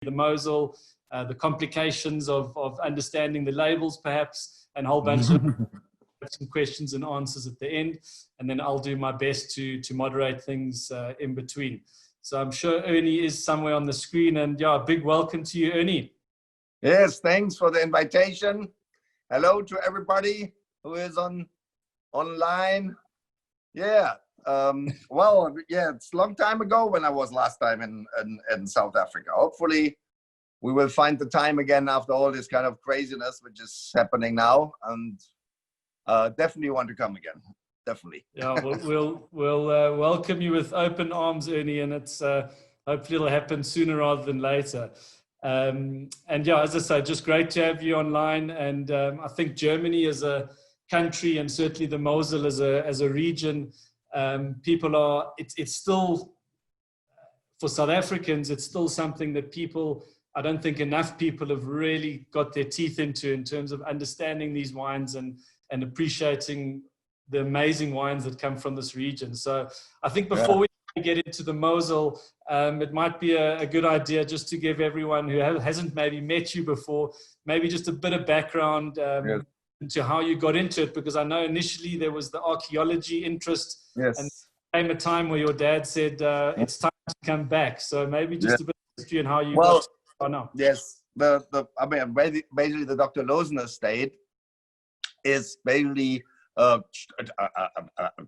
the Mosel, the complications of understanding the labels perhaps, and a whole bunch of some questions and answers at the end. And then I'll do my best to moderate things in between. So I'm sure Ernie is somewhere on the screen, and yeah, a big welcome to you, Ernie. Yes, thanks for the invitation. Hello to everybody who is online. Yeah, well, yeah, it's a long time ago when I was last time in South Africa. Hopefully we will find the time again after all this kind of craziness which is happening now, and definitely want to come again. Definitely. Yeah, we'll welcome you with open arms, Ernie, and it's hopefully it'll happen sooner rather than later. And yeah, as I say, just great to have you online. And I think Germany as a country, and certainly the Mosel as a region, people are, it's still, for South Africans, it's still something that people, I don't think enough people have really got their teeth into in terms of understanding these wines and appreciating the amazing wines that come from this region. So I think before we get into the Mosel, it might be a good idea just to give everyone who hasn't maybe met you before, maybe just a bit of background into how you got into it, because I know initially there was the archaeology interest, and there came a time where your dad said it's time to come back. So maybe just a bit of history and how you got on now. Yes, I mean, basically the Dr. Loosen estate is basically a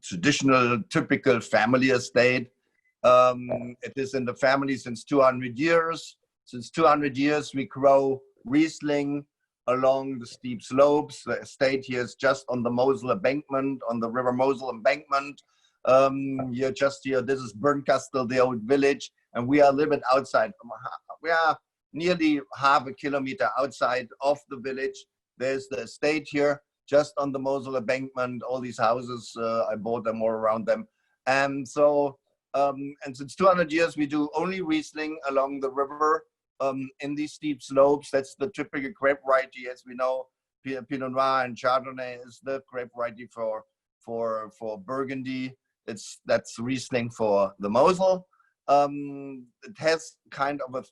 traditional, typical family estate. It is in the family since 200 years. Since 200 years, we grow Riesling along the steep slopes. The estate here is just on the Mosel embankment, on the River Mosel embankment. You're just here. This is Bernkastel, the old village, and we are a little bit outside. We are nearly half a kilometer outside of the village. There's the estate here, just on the Mosel embankment. All these houses, I bought them all around them. And so, and since 200 years, we do only Riesling along the river in these steep slopes. That's the typical grape variety, as we know. Pinot Noir and Chardonnay is the grape variety for Burgundy. That's Riesling for the Mosel. It has kind of a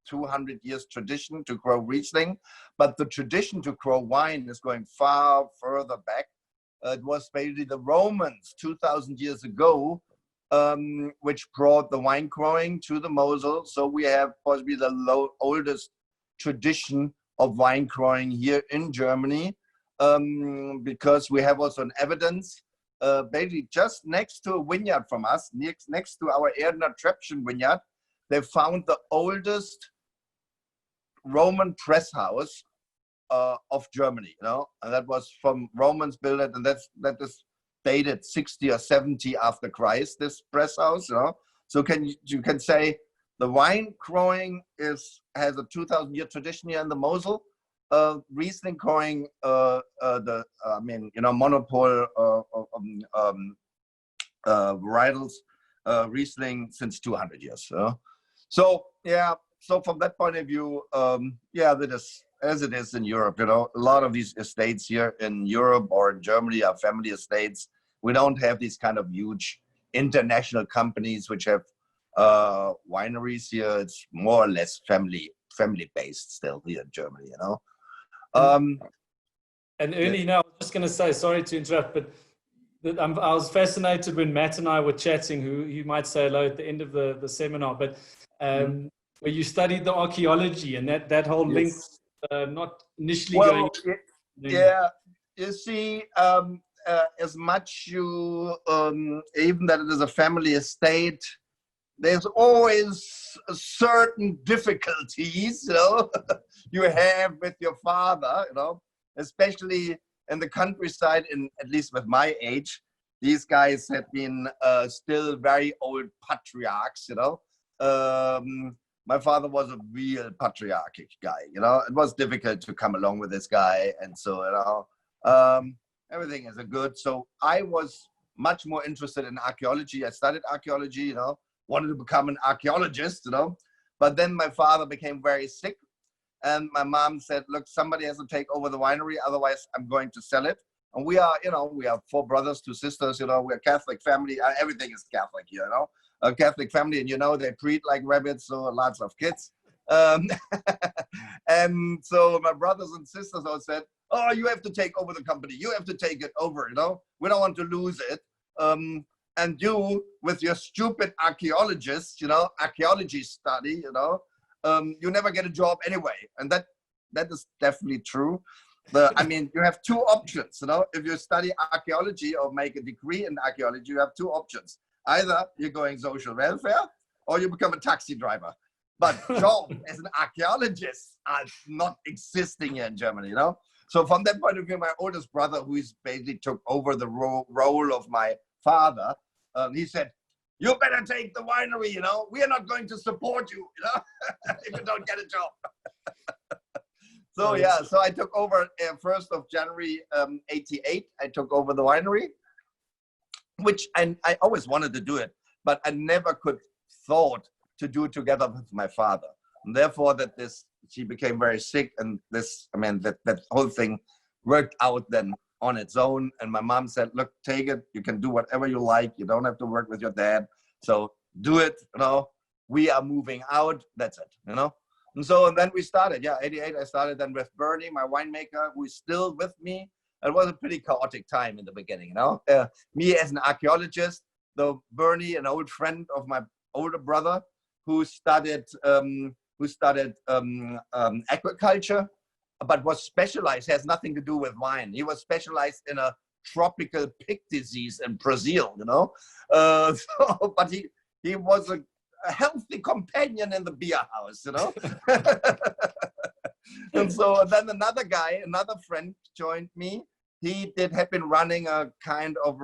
200 years tradition to grow Riesling, but the tradition to grow wine is going far further back. It was basically the Romans 2,000 years ago which brought the wine growing to the Mosel. So we have possibly the oldest tradition of wine growing here in Germany, because we have also an evidence basically just next to a vineyard from us, next to our Erdener Treppchen vineyard. They found the oldest Roman press house of Germany, you know, and that was from Romans built it, and that is dated 60 or 70 after Christ, this press house, you know. So you can say the wine growing has a 2,000-year tradition here in the Mosel. Riesling growing, monopole varietals, Riesling since 200 years. So yeah, so from that point of view, that is as it is in Europe. You know, a lot of these estates here in Europe or in Germany are family estates. We don't have these kind of huge international companies which have wineries here. It's more or less family based still here in Germany. You know. And Ernie, now I was just going to say, sorry to interrupt, but I was fascinated when Matt and I were chatting, who you might say hello at the end of the seminar, but where you studied the archaeology and that whole link, not initially going. Yeah, you see, as much even that it is a family estate, there's always certain difficulties, you know, you have with your father, you know, especially in the countryside, at least with my age. These guys have been still very old patriarchs, you know. My father was a real patriarchic guy, you know. It was difficult to come along with this guy, and so, you know, everything is good. So I was much more interested in archaeology. I studied archaeology, you know, wanted to become an archaeologist, you know. But then my father became very sick, and my mom said, look, somebody has to take over the winery, otherwise I'm going to sell it. And we are, you know, we are 4 brothers, 2 sisters, you know, we're a Catholic family. Everything is Catholic here, you know, a Catholic family, and, you know, they breed like rabbits, so lots of kids. Um, and so my brothers and sisters all said, "Oh, you have to take over the company. You have to take it over. You know, we don't want to lose it. And you, with your stupid archaeologist, you know, archaeology study, you know, you never get a job anyway." And that is definitely true. I mean, you have two options, you know. If you study archaeology or make a degree in archaeology, you have two options. Either you're going social welfare or you become a taxi driver. But jobs as an archaeologist are not existing here in Germany, you know. So from that point of view, my oldest brother, who is basically took over the role of my father, he said, "You better take the winery, you know. We are not going to support you, you know, if you don't get a job." So yeah, so I took over 1st of January 88. I took over the winery, which I always wanted to do it, but I never could thought to do it together with my father. And therefore, she became very sick, and that whole thing worked out then on its own. And my mom said, "Look, take it. You can do whatever you like. You don't have to work with your dad. So do it. You know, we are moving out. That's it. You know." And then we started. Yeah, 88. I started then with Bernie, my winemaker, who is still with me. It was a pretty chaotic time in the beginning. You know, me as an archaeologist, though Bernie, an old friend of my older brother, who studied agriculture, but was specialized, has nothing to do with wine. He was specialized in a tropical pig disease in Brazil, you know. But he was a healthy companion in the beer house, you know. And then another friend joined me. He had been running a kind of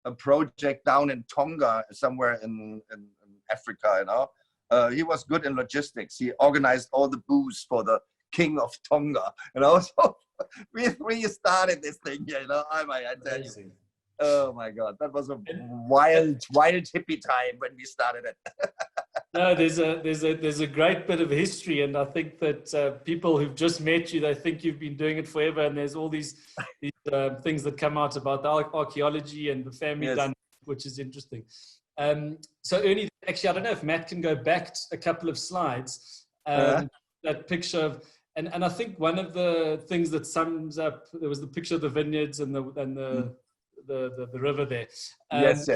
a project down in Tonga, somewhere in Africa, you know. He was good in logistics. He organized all the booze for the king of Tonga, you know. So we three started this thing here, you know. I tell you. Oh my God, that was a wild hippie time when we started it. No, there's a great bit of history, and I think that people who've just met you, they think you've been doing it forever, and there's all these things that come out about the archaeology and the family dynamic, which is interesting. So Ernie, actually, I don't know if Matt can go back a couple of slides. That picture of, and I think one of the things that sums up, there was the picture of the vineyards and the river there. Yes.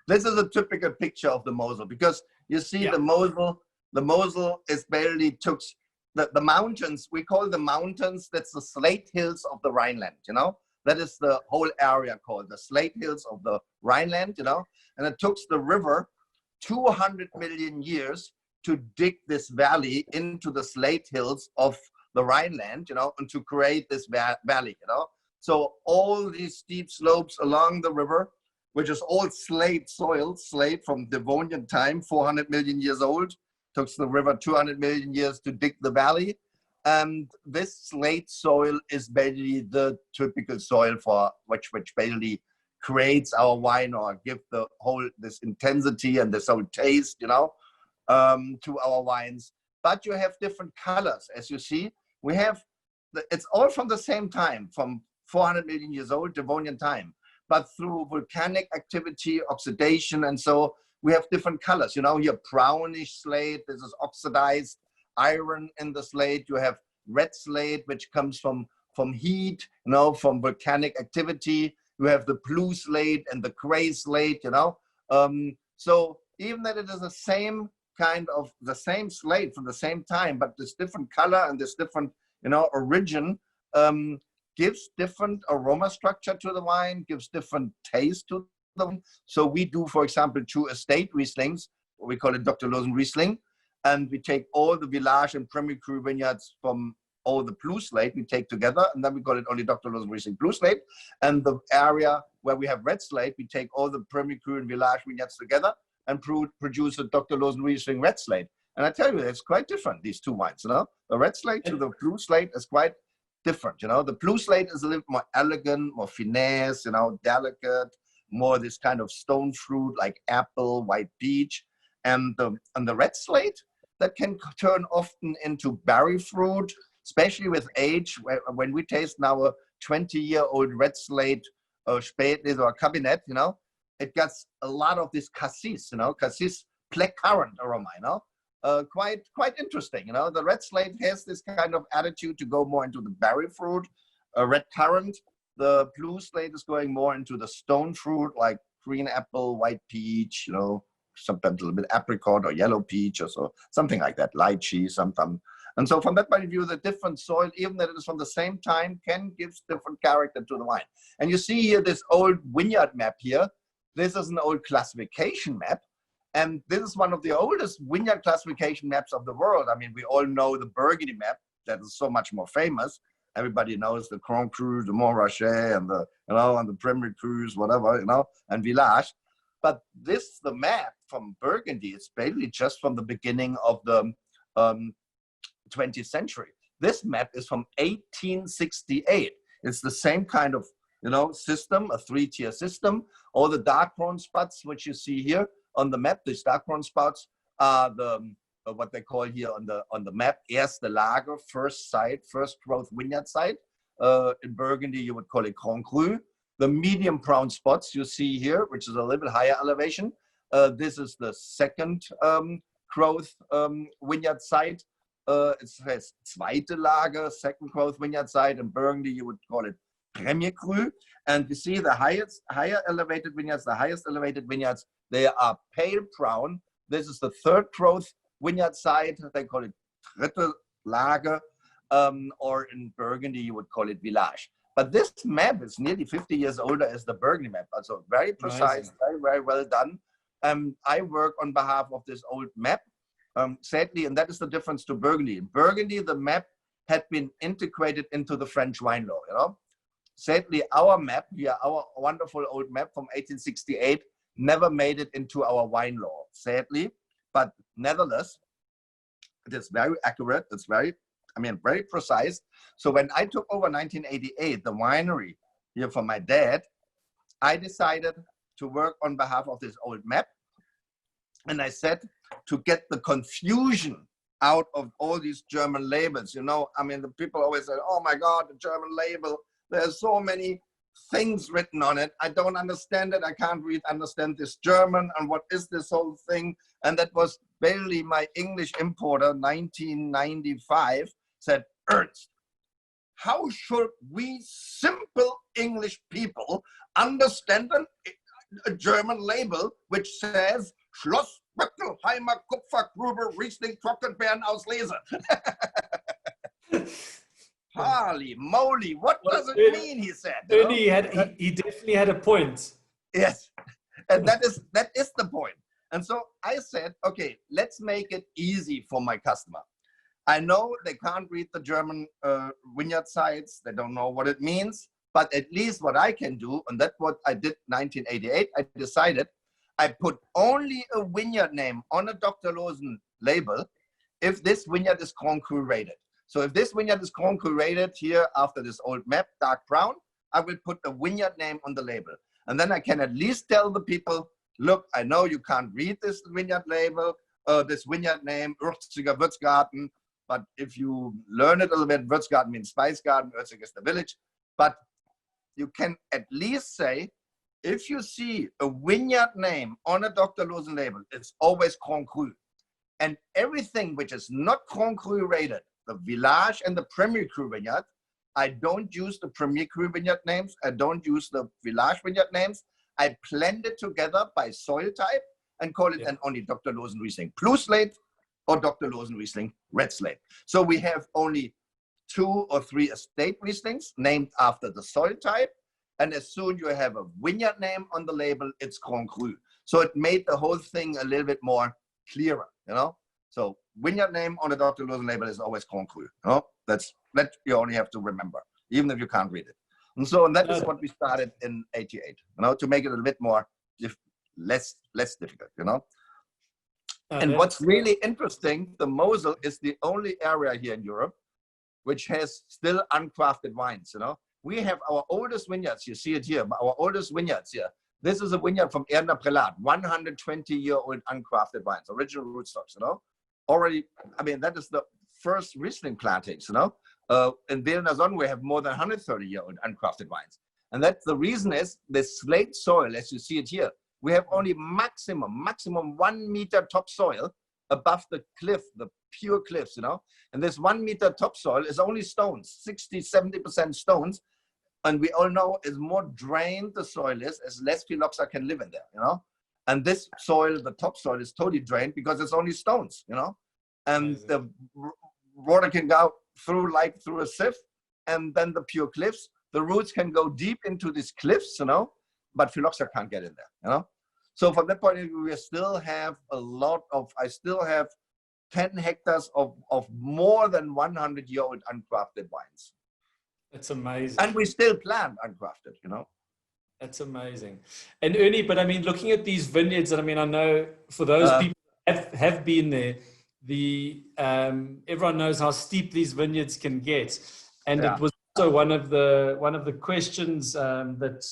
This is a typical picture of the Mosel, because you see the Mosel is barely took the mountains. We call the mountains, that's the slate hills of the Rhineland, you know. That is the whole area called the slate hills of the Rhineland, you know. And it took the river 200 million years to dig this valley into the slate hills of the Rhineland, you know, and to create this valley, you know. So all these steep slopes along the river, which is all slate soil, slate from Devonian time, 400 million years old, took the river 200 million years to dig the valley. And this slate soil is basically the typical soil for which basically creates our wine, or give the whole, this intensity and this whole taste, you know, to our wines. But you have different colors, as you see. We have, it's all from the same time, from 400 million years old, Devonian time. But through volcanic activity, oxidation, and so we have different colors. You know, here brownish slate, this is oxidized iron in the slate. You have red slate, which comes from heat, you know, from volcanic activity. You have the blue slate and the gray slate, you know. So even that it is the same kind of, the same slate from the same time, but this different color and this different, you know, origin, gives different aroma structure to the wine, gives different taste to the wine. So we do, for example, 2 estate Rieslings, we call it Dr. Loosen Riesling, and we take all the village and Premier Cru vineyards from all the blue slate we take together, and then we call it only Dr. Loosen Riesling Blue Slate. And the area where we have red slate, we take all the Premier Cru and village vineyards together and produce a Dr. Loosen Riesling Red Slate. And I tell you, it's quite different, these two wines, you know. The red slate to the blue slate is quite different, you know. The blue slate is a little more elegant, more finesse, you know, delicate, more this kind of stone fruit like apple, white peach. And the red slate, that can turn often into berry fruit, especially with age. When we taste now a 20-year-old red slate Spätlese or Cabinet, you know, it gets a lot of this cassis, you know, cassis blackcurrant aroma, you know. quite interesting. You know, the red slate has this kind of attitude to go more into the berry fruit, red currant. The blue slate is going more into the stone fruit, like green apple, white peach, you know, sometimes a little bit apricot or yellow peach or so, something like that, lychee sometimes. And so from that point of view, the different soil, even that it is from the same time, can give different character to the wine. And you see here this old vineyard map here. This is an old classification map. And this is one of the oldest vineyard classification maps of the world. I mean, we all know the Burgundy map that is so much more famous. Everybody knows the Grand Cru, the Montrachet, and the, you know, and the Premier Crus, whatever, you know, and Village. But this, the map from Burgundy, it's basically just from the beginning of the 20th century. This map is from 1868. It's the same kind of, you know, system, a three-tier system. All the dark brown spots, which you see here on the map, these dark brown spots are the what they call here on the map, Erste Lage, first site, first growth vineyard site. In Burgundy, you would call it Grand Cru. The medium brown spots you see here, which is a little bit higher elevation. This is the second growth vineyard site. It says Zweite Lage, second growth vineyard site. In Burgundy, you would call it Premier Cru. And you see the higher elevated vineyards, the highest elevated vineyards, they are pale brown. This is the third growth vineyard site. They call it Dritte Lage, or in Burgundy, you would call it Village. But this map is nearly 50 years older as the Burgundy map. Also very precise, very, very well done. I work on behalf of this old map, sadly, and that is the difference to Burgundy. In Burgundy, the map had been integrated into the French wine law, you know. Sadly, our map here, our wonderful old map from 1868, never made it into our wine law, sadly. But nevertheless, it is very accurate. It's very, I mean, very precise. So when I took over 1988, the winery here for my dad, I decided to work on behalf of this old map. And I said, to get the confusion out of all these German labels, you know, I mean, the people always say, oh my God, the German label, there's so many things written on it. I don't understand it. I can't understand this German. And what is this whole thing? And that was barely my English importer, 1995, said, Ernst, how should we simple English people understand a German label which says Schloss Böckelheimer Kupfergrube Riesling Trockenbeeren aus Lese? Holy moly, what does it mean, he said. Ernie, he definitely had a point. Yes, and that is the point. And so I said, okay, let's make it easy for my customer. I know they can't read the German vineyard sites. They don't know what it means. But at least what I can do, and that's what I did 1988, I decided I put only a vineyard name on a Dr. Loosen label if this vineyard is Grand Cru rated. So if this vineyard is Grand Cru rated here after this old map, dark brown, I will put a vineyard name on the label. And then I can at least tell the people, look, I know you can't read this vineyard label, this vineyard name, Ürziger Würzgarten, but if you learn it a little bit, Würzgarten means spice garden, Ürzig is the village, but you can at least say, if you see a vineyard name on a Dr. Loosen label, it's always Grand Cru. And everything which is not Grand Cru rated, the Village and the Premier Cru vineyard, I don't use the Premier Cru vineyard names. I don't use the Village vineyard names. I blend it together by soil type and call it only Dr. Loosen Riesling Blue Slate or Dr. Loosen Riesling Red Slate. So we have only 2 or 3 estate Rieslings named after the soil type. And as soon as you have a vineyard name on the label, it's Grand Cru. So it made the whole thing a little bit more clearer, you know? So vineyard name on the Dr. Loosen label is always Grand Cru. You know? That you only have to remember, even if you can't read it. And so that is what we started in 88, you know, to make it a little bit more, less difficult, you know? And what's really interesting, the Mosel is the only area here in Europe which has still uncrafted wines, you know? We have our oldest vineyards, you see it here, our oldest vineyards here. This is a vineyard from Erna Prelat, 120-year-old uncrafted wines, original rootstocks, you know? Already, I mean, that is the first Riesling plantings, you know? In Villeneuve, we have more than 130-year-old uncrafted wines. And that's the reason is the slate soil, as you see it here, we have only maximum 1 meter topsoil above the cliff, the pure cliffs, you know. And this 1 meter topsoil is only stones, 60, 70% stones. And we all know as more drained the soil is, as less phylloxera can live in there, you know. And this soil, the topsoil, is totally drained because it's only stones, you know. And the water can go through like through a sieve, and then the pure cliffs. The roots can go deep into these cliffs, you know, but phylloxera can't get in there, you know. So from that point of view, we still have a lot of, I still have 10 hectares of more than 100-year-old uncrafted wines. That's amazing. And we still plant uncrafted, you know. That's amazing. And Ernie, but I mean, looking at these vineyards, and I mean, I know for those people that have been there, everyone knows how steep these vineyards can get. And it was also one of the questions that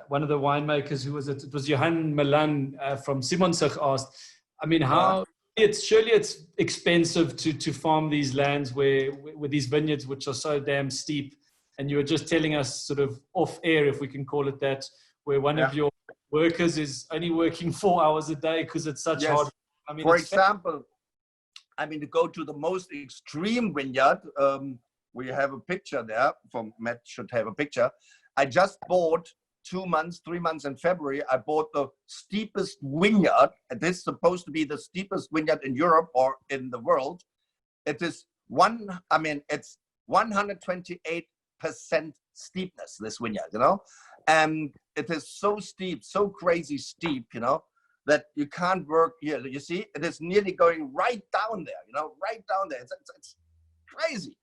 one of the winemakers, who was it? It was Johan Milan from Simonsig, asked. I mean, how surely it's expensive to farm these lands where these vineyards, which are so damn steep. And you were just telling us, sort of off air, if we can call it that, where one of your workers is only working 4 hours a day because it's such hard. I mean, for example, I mean, to go to the most extreme vineyard, we have a picture there. From Matt should have a picture. I just bought 3 months in February. I bought the steepest vineyard. And this is supposed to be the steepest vineyard in Europe or in the world. It is it's 128% steepness, this vineyard, you know, and it is so steep, so crazy steep, you know, that you can't work here. You see, it is nearly going right down there, you know, right down there. It's crazy.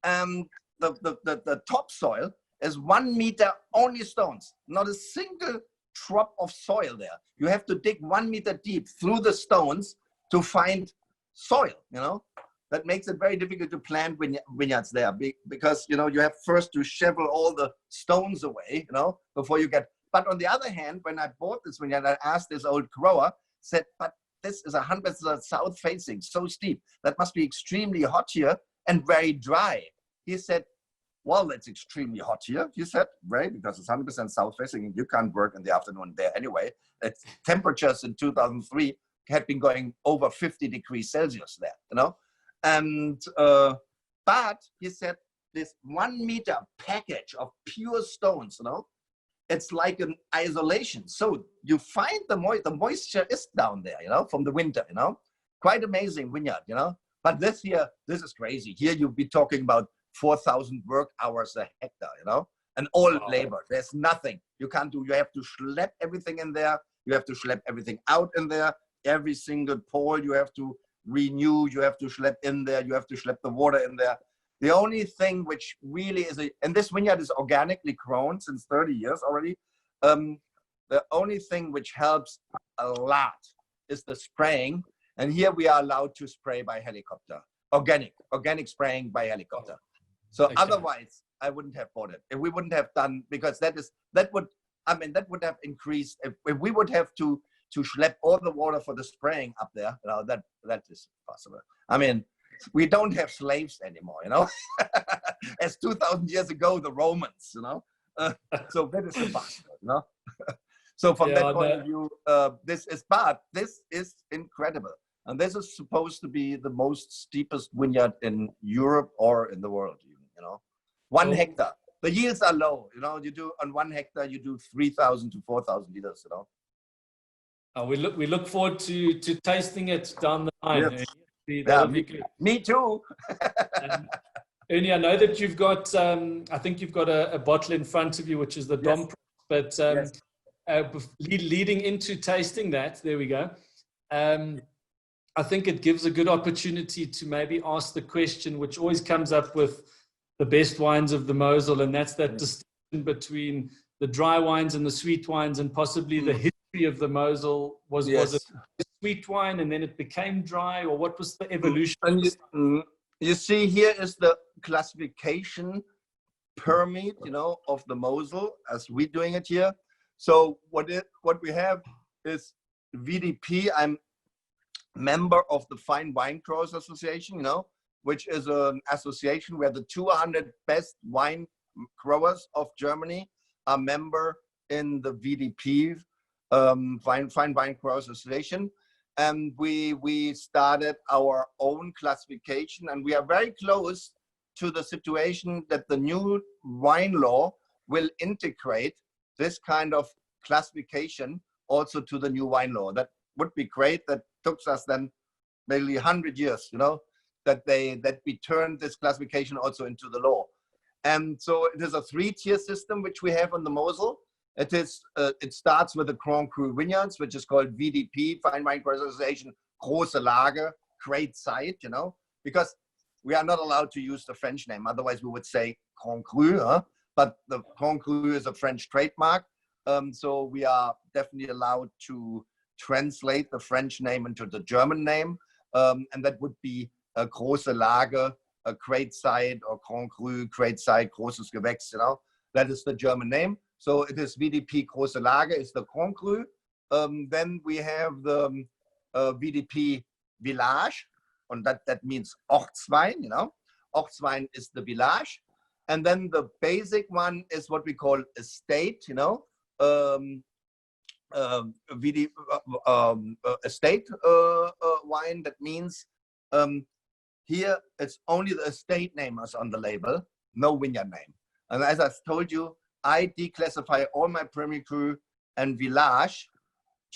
The topsoil is 1 meter, only stones, not a single drop of soil there. You have to dig 1 meter deep through the stones to find soil, you know. That makes it very difficult to plant vineyards there, because, you know, you have first to shovel all the stones away, you know, before you get. But on the other hand, when I bought this vineyard, I asked this old grower, said, but this is 100% south facing, so steep. That must be extremely hot here and very dry. He said, well, it's extremely hot here. He said, right, because it's 100% south facing and you can't work in the afternoon there anyway. It's temperatures in 2003 had been going over 50 degrees Celsius there, you know. And, but he said, this 1 meter package of pure stones, you know, it's like an isolation. So you find the moisture is down there, you know, from the winter, you know, quite amazing vineyard, you know. But this here, this is crazy. Here you'll be talking about 4,000 work hours a hectare, you know, and all labor. There's nothing you can't do. You have to schlep everything in there. You have to schlep everything out in there. Every single pole you have to renew, you have to schlep in there, you have to schlep the water in there. The only thing which really is, and this vineyard is organically grown since 30 years already. The only thing which helps a lot is the spraying. And here we are allowed to spray by helicopter, organic spraying by helicopter. So otherwise I wouldn't have bought it. If we wouldn't have done, because that would have increased, if we would have to schlep all the water for the spraying up there, you know, that is possible. I mean, we don't have slaves anymore, you know, as 2,000 years ago, the Romans, you know, so that is impossible, you know. So from that point of view, this is incredible. And this is supposed to be the most steepest vineyard in Europe or in the world, even, you know. 1 hectare. The yields are low, you know. You do on 1 hectare, you do 3,000 to 4,000 liters, you know. We look forward to tasting it down the line. Yes. Me too. Ernie, I know that you've got, I think you've got a bottle in front of you, which is the Dom, but leading into tasting that, there we go. I think it gives a good opportunity to maybe ask the question, which always comes up with the best wines of the Mosel, and that's that distinction between the dry wines and the sweet wines, and possibly the history of the Mosel. Was it sweet wine and then it became dry, or what was the evolution? And you see, here is the classification permit, you know, of the Mosel as we're doing it here. So what we have is VDP. I'm member of the Fine Wine Growers Association, you know, which is an association where the 200 best wine growers of Germany are member in the VDP, Fine Wine Growers Association. and we started our own classification, and we are very close to the situation that the new wine law will integrate this kind of classification also to the new wine law. That would be great. That took us then maybe 100 years, you know, that we turned this classification also into the law. And so it is a 3-tier system which we have on the Mosel. It starts with the Grand Cru vineyards, which is called VDP, Fine Wine Preservation, Große Lage, great site, you know, because we are not allowed to use the French name. Otherwise, we would say Grand Cru, huh? But the Grand Cru is a French trademark. So we are definitely allowed to translate the French name into the German name. And that would be a Große Lage, a great site, or Grand Cru, great site, großes Gewächs, you know. That is the German name. So it is VDP Große Lage, is the Grand Cru. Then we have the VDP Village, and that means Ortswein, you know. Ortswein is the village. And then the basic one is what we call estate, you know. Estate wine. That means here it's only the estate name is on the label, no vineyard name. And as I told you, I declassify all my Premier Cru and Village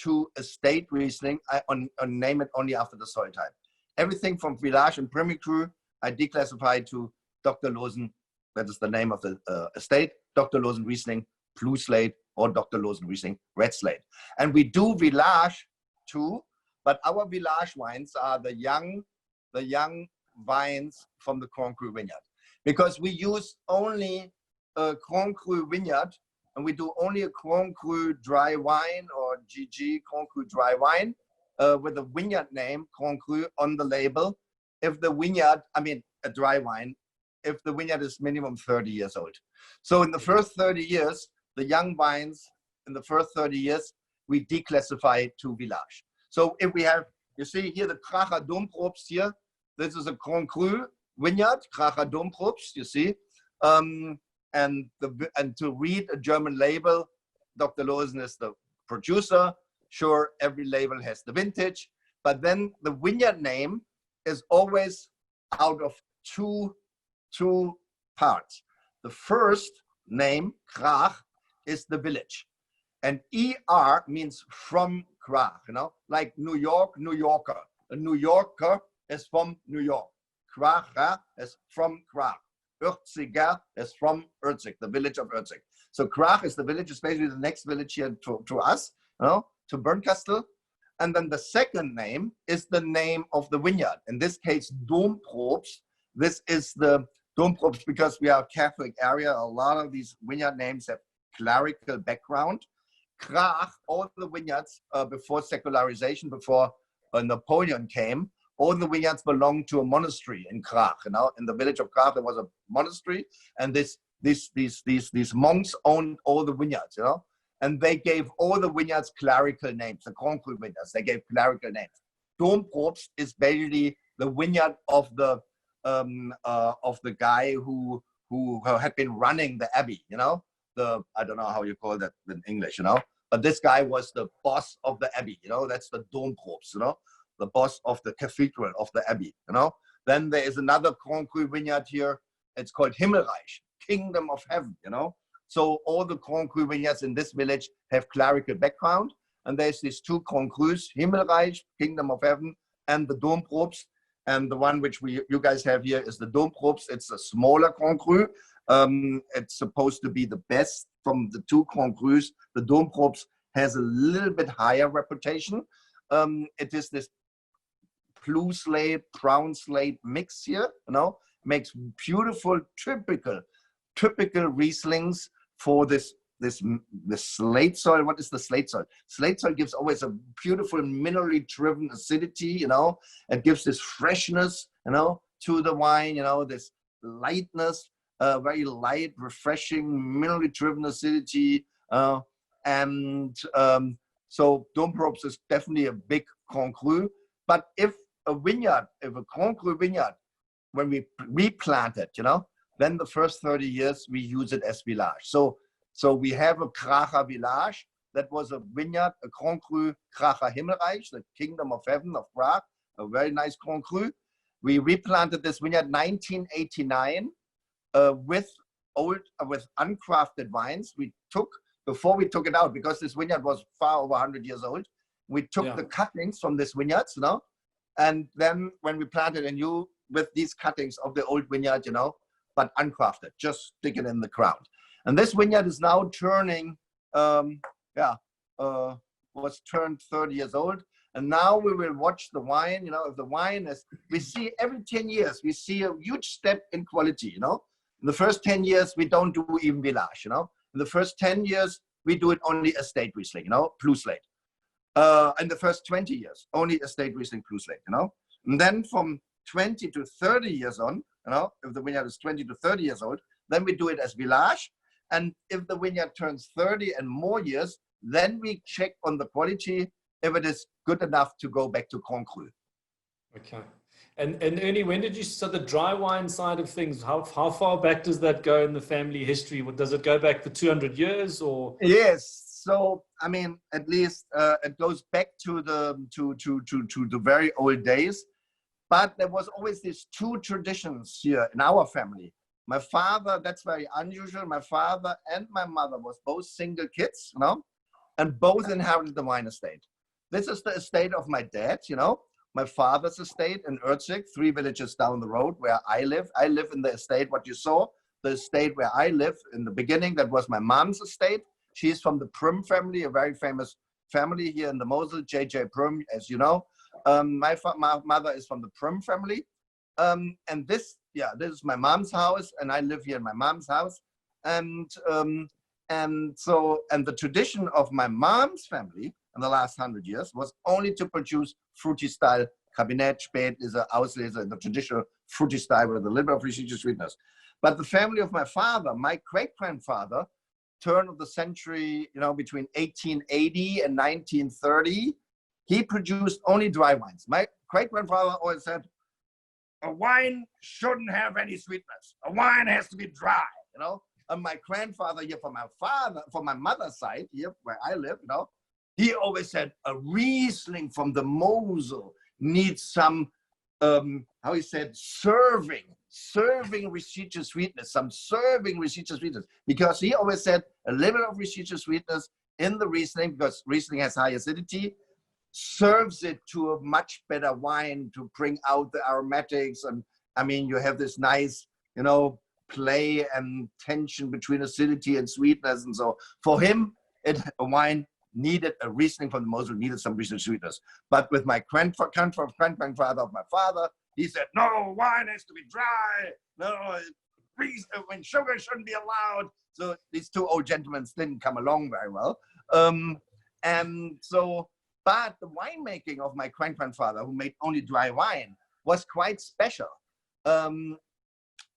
to estate Riesling. I name it only after the soil type. Everything from Village and Premier Cru, I declassify to Dr. Loosen. That is the name of the estate. Dr. Loosen Riesling Blue Slate or Dr. Loosen Riesling Red Slate. And we do Village too, but our Village wines are the young vines from the Grand Cru vineyard, because we use only a Grand Cru vineyard, and we do only a Grand Cru dry wine or GG Grand Cru dry wine with a vineyard name Grand Cru on the label. If the vineyard, I mean a dry wine, if the vineyard is minimum 30 years old. So in the first 30 years, the young vines in the first 30 years, we declassify to Village. So if we have, you see here the Kracher Domprobst here, this is a Grand Cru vineyard, Kracher Domprobst, you see. And to read a German label, Dr. Loosen is the producer. Sure, every label has the vintage, but then the vineyard name is always out of two parts. The first name, Krach, is the village. And ER means from Krach, you know, like New York, New Yorker. A New Yorker is from New York. Krach is from Krach. Örziger is from Erzig, the village of Erzig. So Krach is the village, is basically the next village here to us, you know, to Bernkastel. And then the second name is the name of the vineyard. In this case, Domprobst. This is the Domprobst because we are a Catholic area. A lot of these vineyard names have clerical background. Krach, all the vineyards before secularization, before Napoleon came, all the vineyards belonged to a monastery in Krach. You know, in the village of Krach, there was a monastery, and these monks owned all the vineyards. You know, and they gave all the vineyards clerical names. The Grand Cru vineyards, they gave clerical names. Domprobst is basically the vineyard of the guy who had been running the abbey. You know, I don't know how you call that in English. You know, but this guy was the boss of the abbey. You know, that's the Domprobst. You know, the boss of the cathedral of the abbey, you know. Then there is another Grand Cru vineyard here. It's called Himmelreich, Kingdom of Heaven, you know. So all the Grand Cru vineyards in this village have clerical background. And there's these two Grand Crus, Himmelreich, Kingdom of Heaven, and the Domprobst. And the one which you guys have here is the Domprobst. It's a smaller Grand Cru. It's supposed to be the best from the two Grand Crus. The Domprobst has a little bit higher reputation. It is this blue slate, brown slate mix here, you know, makes beautiful, typical Rieslings for this slate soil. What is the slate soil? Slate soil gives always a beautiful minerally driven acidity, you know. It gives this freshness, you know, to the wine, you know, this lightness, very light, refreshing, minerally driven acidity. So Domprobst is definitely a big Grand Cru. But if a Grand Cru vineyard, when we replant it, you know, then the first 30 years we use it as village. So we have a Kracher village, that was a vineyard, a Grand Cru Kracher Himmelreich, the Kingdom of Heaven of Prague, a very nice Grand Cru. We replanted this vineyard 1989 with uncrafted vines. Before we took it out, because this vineyard was far over 100 years old, we took the cuttings from this vineyard, and then when we planted anew with these cuttings of the old vineyard, but uncrafted, just stick it in the ground. And this vineyard is now turning, was turned 30 years old. And now we will watch the wine, if the wine is, we see every 10 years, we see a huge step in quality, In the first 10 years, we don't do even village, In the first 10 years, we do it only estate Riesling, plus slate. In the first 20 years, only estate Riesling plus slate, And then from 20 to 30 years on, if the vineyard is 20 to 30 years old, then we do it as village. And if the vineyard turns 30 and more years, then we check on the quality if it is good enough to go back to Grand Cru. Okay. And Ernie, when did you start the dry wine side of things? How far back does that go in the family history? Does it go back for 200 years or? Yes. So, at least it goes back to the very old days. But there was always these two traditions here in our family. My father, that's very unusual. My father and my mother was both single kids, and both inherited the wine estate. This is the estate of my dad, my father's estate in Erzig, 3 villages down the road where I live. I live in the estate, what you saw, the estate where I live in the beginning, that was my mom's estate. She's from the Prüm family, a very famous family here in the Mosel, J.J. Prüm, as you know. My mother is from the Prüm family. And this is my mom's house, and I live here in my mom's house. And the tradition of my mom's family in the last 100 years was only to produce fruity style Kabinett, Spät is an Auslese in the traditional fruity style with a little bit of residual sweetness. But the family of my father, my great-grandfather, turn of the century, between 1880 and 1930, he produced only dry wines. My great-grandfather always said, a wine shouldn't have any sweetness. A wine has to be dry, And my grandfather here, from my mother's side here, where I live, he always said a Riesling from the Mosel needs some, how he said, serving residual sweetness, because he always said a little bit of residual sweetness in the Riesling, because Riesling has high acidity, serves it to a much better wine to bring out the aromatics. And you have this nice, play and tension between acidity and sweetness. And so for him, a wine needed, a Riesling from the Mosel needed some residual sweetness. But with my grandfather of my father, he said, no, wine has to be dry. No, when sugar shouldn't be allowed. So these two old gentlemen didn't come along very well. But the winemaking of my grandfather, who made only dry wine, was quite special.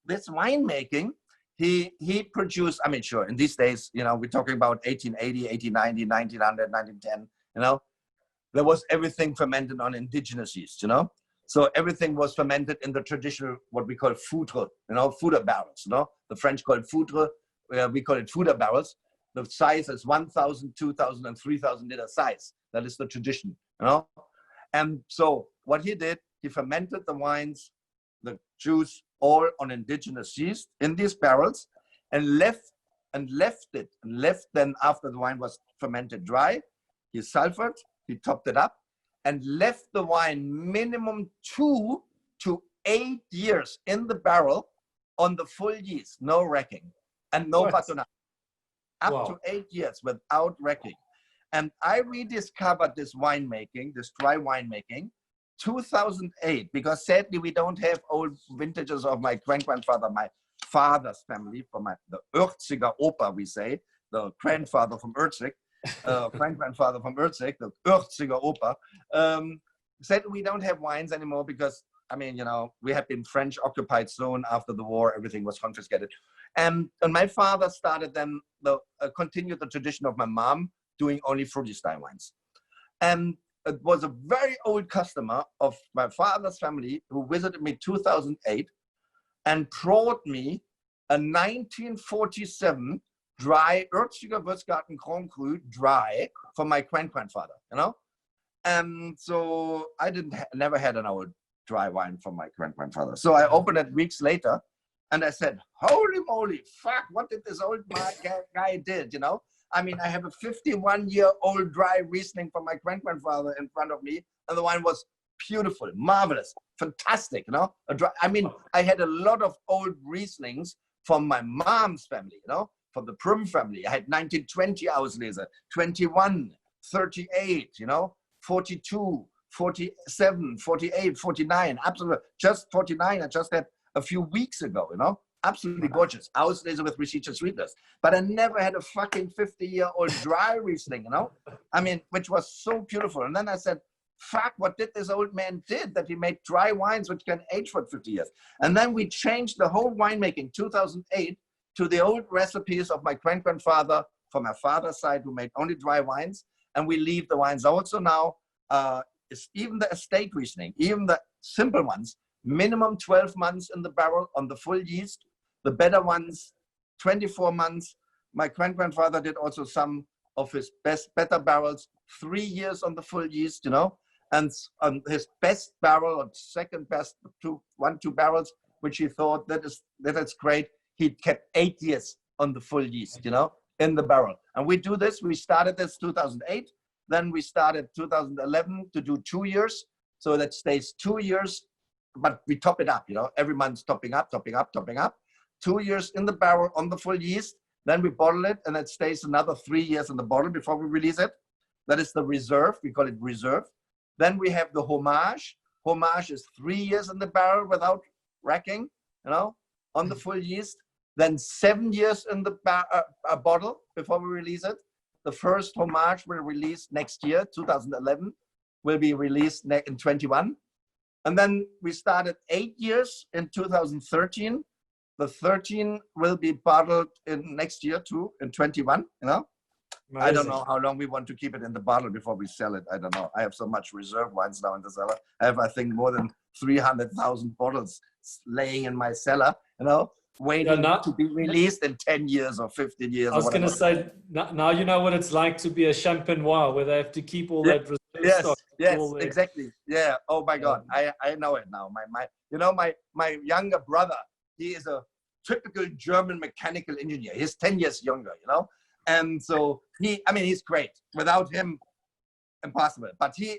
This winemaking, he produced, sure, in these days, we're talking about 1880, 1890, 1900, 1910, there was everything fermented on indigenous yeast, So everything was fermented in the traditional, what we call foudre, foudre barrels, The French call it foudre, we call it foudre barrels. The size is 1,000, 2,000, and 3,000 liter size. That is the tradition, And so what he did, he fermented the wines, the juice, all on indigenous yeast in these barrels, and left then after the wine was fermented dry. He sulfured, he topped it up, and left the wine minimum 2 to 8 years in the barrel on the full yeast, no racking, and no batonnage. Up to 8 years without racking. And I rediscovered this winemaking, this dry winemaking, 2008, because sadly we don't have old vintages of my grandfather, my father's family, from the Örziger Opa, we say, the grandfather from Erzig, grandfather from Erzig, the Örziger Opa. Sadly we don't have wines anymore because, we have been French occupied zone after the war, everything was confiscated. And my father started then, continued the tradition of my mom, doing only fruity style wines. And it was a very old customer of my father's family who visited me 2008 and brought me a 1947 dry, Erzschiger Würzgarten Grand Cru dry from my grandfather, you know? And so I never had an old dry wine from my grandfather. So I opened it weeks later and I said, holy moly, fuck, what did this old guy did, you know? I mean, I have a 51-year-old dry Riesling from my grandfather in front of me, and the wine was beautiful, marvelous, fantastic, you know? I mean, I had a lot of old Rieslings from my mom's family, you know, from the Prum family. I had 1920 Auslese, 21, 38, you know, 42, 47, 48, 49, absolutely. Just 49, I just had a few weeks ago, you know, absolutely gorgeous. Auslese with residual sweetness. But I never had a fucking 50-year-old dry Riesling, you know, I mean, which was so beautiful. And then I said, fuck, what did this old man did that he made dry wines which can age for 50 years? And then we changed the whole winemaking, 2008, to the old recipes of my grandfather from my father's side, who made only dry wines. And we leave the wines also now, it's even the estate Riesling, even the simple ones, minimum 12 months in the barrel on the full yeast. The better ones, 24 months. My grandfather did also some of his better barrels, 3 years on the full yeast, you know. And on his best barrel, or second best, two barrels, which he thought that is great, he kept 8 years on the full yeast, you know, in the barrel. And we do this. We started this 2008. Then we started 2011 to do 2 years. So that stays 2 years, but we top it up, you know, every month topping up, topping up, topping up. 2 years in the barrel on the full yeast. Then we bottle it, and it stays another 3 years in the bottle before we release it. That is the reserve. We call it reserve. Then we have the homage. Homage is 3 years in the barrel without racking, you know, on the full yeast. Then 7 years in the bottle before we release it. The first homage will release next year, 2011, will be released in 21. And then we started 8 years in 2013. The 13 will be bottled in next year too, in 21, you know. Amazing. I don't know how long we want to keep it in the bottle before we sell it. I don't know. I have so much reserve wines now in the cellar. I have, I think, more than 300,000 bottles laying in my cellar, you know, waiting to be released in 10 years or 15 years. I was going to say, now you know what it's like to be a champenois, where they have to keep all that reserve stock. Yes, exactly. Yeah. Oh my God. I know it now. My younger brother, he is a typical German mechanical engineer. He's 10 years younger, you know? And so he's great. Without him, impossible. But he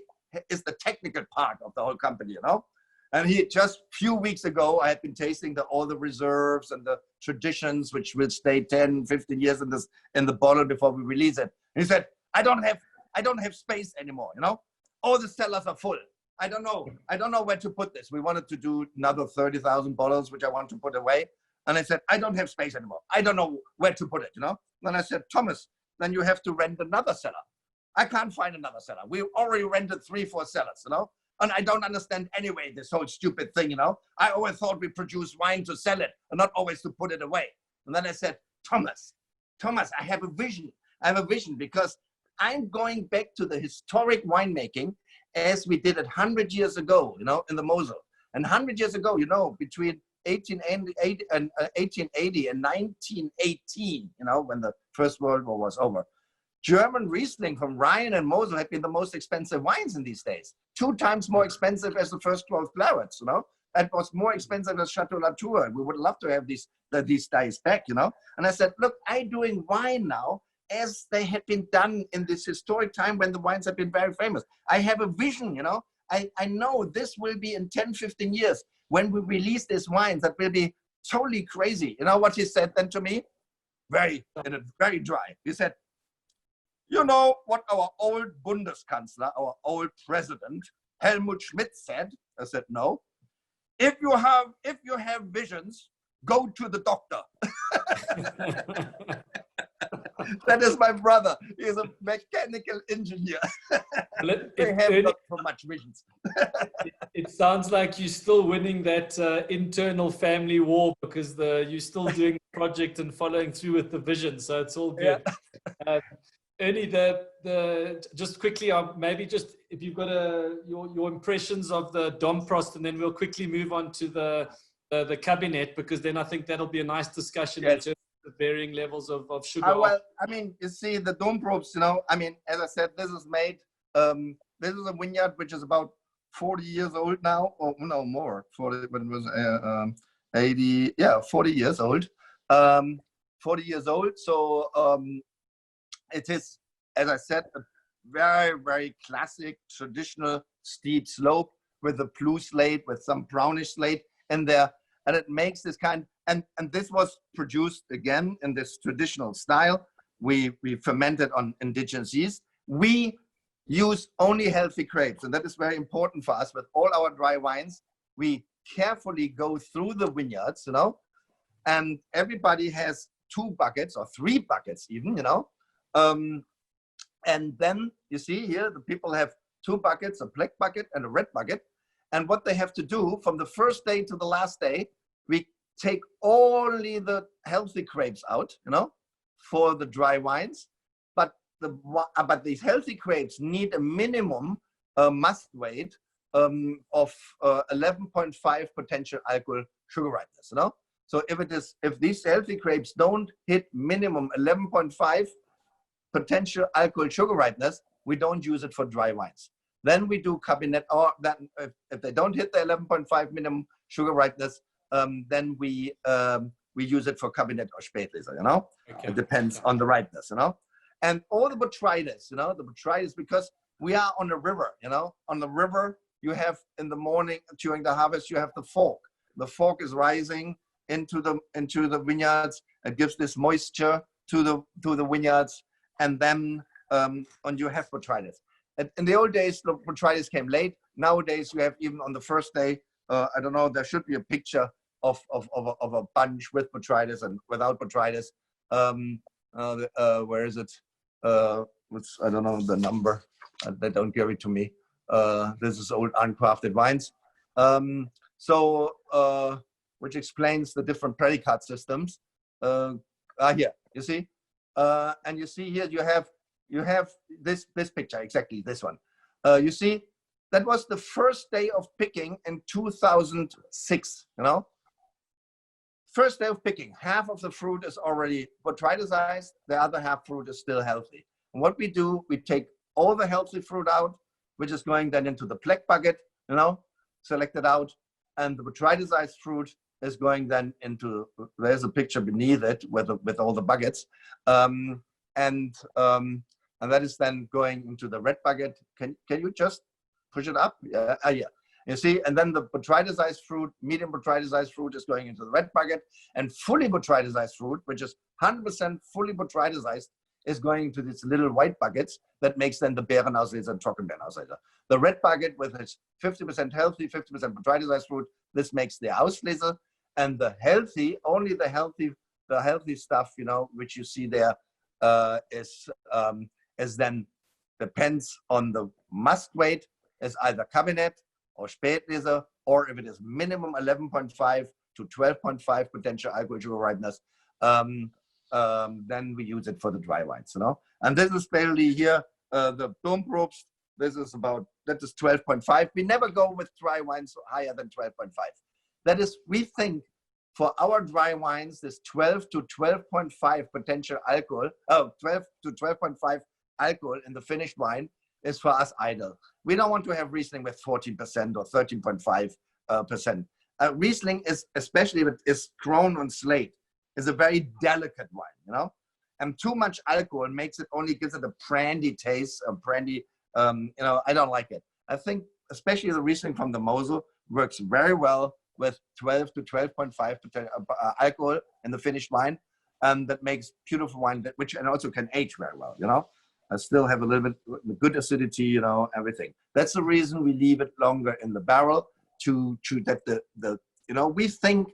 is the technical part of the whole company, you know? And he just a few weeks ago, I had been tasting all the reserves and the traditions, which will stay 10, 15 years in the bottle before we release it. And he said, I don't have space anymore, you know? All the cellars are full. I don't know where to put this. We wanted to do another 30,000 bottles, which I want to put away. And I said, I don't have space anymore. I don't know where to put it, you know? Then I said, Thomas, then you have to rent another cellar. I can't find another cellar. We already rented 3-4 cellars, you know? And I don't understand anyway this whole stupid thing, you know? I always thought we produce wine to sell it and not always to put it away. And then I said, Thomas, I have a vision. I have a vision because I'm going back to the historic winemaking as we did it 100 years ago, you know, in the Mosel. And 100 years ago, you know, between 1880 and 1918, you know, when the First World War was over, German Riesling from Rhine and Mosel had been the most expensive wines in these days. 2 times more expensive as the first 12 clarets, you know. It was more expensive as Chateau Latour. We would love to have these days back, you know. And I said, look, I'm doing wine now as they had been done in this historic time when the wines have been very famous. I have a vision, you know. I know this will be in 10, 15 years when we release these wines that will be totally crazy. You know what he said then to me? Very dry. He said, you know what our old Bundeskanzler, our old president, Helmut Schmidt said? I said, no. If you have visions, go to the doctor. That is my brother. He is a mechanical engineer. They have not so much visions. It sounds like you're still winning that internal family war because you're still doing the project and following through with the vision. So it's all good. Yeah. Ernie, just quickly, maybe just if you've got your impressions of the Domprost, and then we'll quickly move on to the cabinet, because then I think that'll be a nice discussion. Yes. varying levels of sugar? Well, I mean, you see the dome probes, you know, I mean, as I said, this is made, this is a vineyard which is about 40 years old now, or no more, 40, when it was 80, yeah, 40 years old. 40 years old. So it is, as I said, a very, very classic, traditional steep slope with a blue slate, with some brownish slate in there. And it makes this kind, and this was produced again in this traditional style. We fermented on indigenous yeast. We use only healthy grapes, and that is very important for us with all our dry wines. We carefully go through the vineyards, you know, and everybody has 2 buckets or 3 buckets even, you know. And then you see here, the people have 2 buckets, a black bucket and a red bucket. And what they have to do from the first day to the last day, we take only the healthy grapes out, you know, for the dry wines. But these healthy grapes need a minimum must weight of 11.5 potential alcohol sugar ripeness, you know. So if these healthy grapes don't hit minimum 11.5 potential alcohol sugar ripeness, we don't use it for dry wines. Then we do cabinet, or that if they don't hit the 11.5 minimum sugar ripeness, then we use it for cabinet or spätlese, you know. Okay. It depends on the ripeness, you know. And all the botrytis, you know, the botrytis, because we are on the river, you know. On the river, you have in the morning during the harvest, you have the fog. The fog is rising into the vineyards. It gives this moisture to the vineyards, and then and you have botrytis. In the old days, the botrytis came late. Nowadays, you have even on the first day. I don't know. There should be a picture of a bunch with botrytis and without botrytis. Where is it? I don't know the number. They don't give it to me. This is old uncrafted wines. Which explains the different predicate systems. Here, you see, and you see here you have this picture, exactly this one. You see, that was the first day of picking in 2006. You know, first day of picking, half of the fruit is already botryticized, the other half fruit is still healthy. And what we do, we take all the healthy fruit out, which is going then into the black bucket, you know, selected out, and the botryticized fruit is going then into, there's a picture beneath it with all the buckets, and that is then going into the red bucket. Can you just push it up? Yeah, yeah. You see, and then the botryticized fruit, medium botryticized fruit, is going into the red bucket, and fully botryticized fruit, which is 100% fully botryticized, is going into these little white buckets that makes then the Beerenauslese and Trockenbeerenauslese. The red bucket with its 50% healthy, 50% botryticized fruit, this makes the Auslese, and the healthy, only the healthy stuff, you know, which you see there, is then depends on the must weight, is either cabinet or spätlese, or if it is minimum 11.5 to 12.5 potential alcohol sugar ripeness, then we use it for the dry wines, you know. And this is basically here, the dome probes. This is about, that is 12.5. We never go with dry wines higher than 12.5. That is, we think for our dry wines, this 12 to 12.5 potential alcohol, 12 to 12.5 alcohol in the finished wine is for us ideal. We don't want to have Riesling with 14% or 13.5%. Riesling is, especially if it is grown on slate, is a very delicate wine, you know, and too much alcohol makes it, only gives it a brandy taste, a brandy, you know, I don't like it. I think especially the Riesling from the Mosel works very well with 12 to 12.5 alcohol in the finished wine, and that makes beautiful wine, which and also can age very well, you know. I still have a little bit good acidity, you know, everything. That's the reason we leave it longer in the barrel to that the you know, we think,